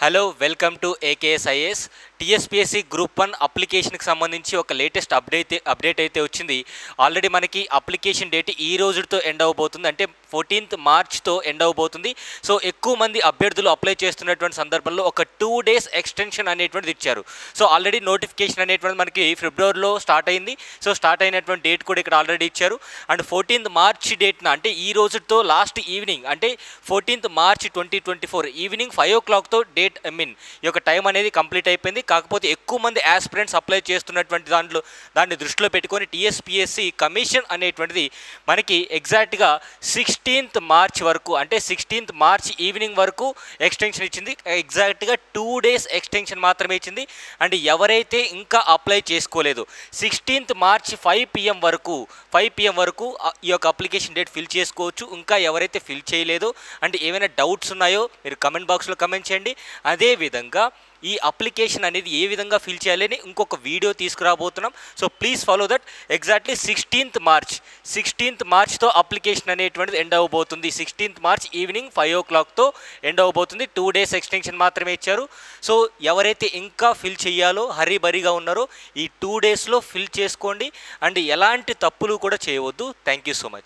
Hello welcome to ఏకేఎస్ఐఎస్ TSPSC group 1 అప్లికేషన్కి సంబంధించి ఒక latest update అయితే వచ్చింది. ఆల్రెడీ మనకి అప్లికేషన్ డేట్ ఈ రోజుతో ఎండ్ అవ్వబోతుంది, అంటే 14th మార్చ్తో ఎండ్ అవ్వబోతుంది. సో ఎక్కువ మంది అభ్యర్థులు అప్లై చేస్తున్నటువంటి సందర్భంలో ఒక 2 days ఎక్స్టెన్షన్ అనేటువంటిది ఇచ్చారు. సో ఆల్రెడీ నోటిఫికేషన్ అనేటువంటిది మనకి ఫిబ్రవరిలో స్టార్ట్ అయింది. సో స్టార్ట్ అయినటువంటి డేట్ కూడా ఇక్కడ ఆల్రెడీ ఇచ్చారు. అండ్ 14th మార్చ్ డేట్న, అంటే ఈ రోజుతో లాస్ట్ ఈవినింగ్, అంటే 14th మార్చ్ 2024 ఈవినింగ్ 5 o'clockతో డేట్ ఈ యొక్క టైం అనేది కంప్లీట్ అయిపోయింది. కాకపోతే ఎక్కువ మంది ఆస్పిరెంట్స్ అప్లై చేస్తున్నటువంటి దాన్ని దృష్టిలో పెట్టుకొని టీఎస్పీఎస్సీ కమిషన్ అనేటువంటిది మనకి ఎగ్జాక్ట్గా 16th మార్చ్ వరకు, అంటే 16th మార్చ్ ఈవినింగ్ వరకు ఎక్స్టెన్షన్ ఇచ్చింది. ఎగ్జాక్ట్గా 2 days ఎక్స్టెన్షన్ మాత్రమే ఇచ్చింది. అండ్ ఎవరైతే ఇంకా అప్లై చేసుకోలేదు 16th మార్చ్ 5 PM వరకు ఈ యొక్క అప్లికేషన్ డేట్ ఫిల్ చేసుకోవచ్చు. ఇంకా ఎవరైతే ఫిల్ చేయలేదో అండ్ ఏమైనా డౌట్స్ ఉన్నాయో మీరు కమెంట్ బాక్స్లో కమెంట్ చేయండి. అదేవిధంగా ఈ అప్లికేషన్ అనేది ఏ విధంగా ఫిల్ చేయాలని ఇంకొక వీడియో తీసుకురాబోతున్నాం. So please follow that. Exactly 16th మార్చ్తో అప్లికేషన్ అనేటువంటిది ఎండ్ అవ్వబోతుంది. 16th మార్చ్ ఈవినింగ్ 5 o'clockతో ఎండ్ అవ్వబోతుంది. 2 days ఎక్స్టెన్షన్ మాత్రమే ఇచ్చారు. సో ఎవరైతే ఇంకా ఫిల్ చేయాలో హరీబరీగా ఉన్నారో ఈ 2 daysలో ఫిల్ చేసుకోండి. అండ్ ఎలాంటి తప్పులు కూడా చేయవద్దు. Thank you so much.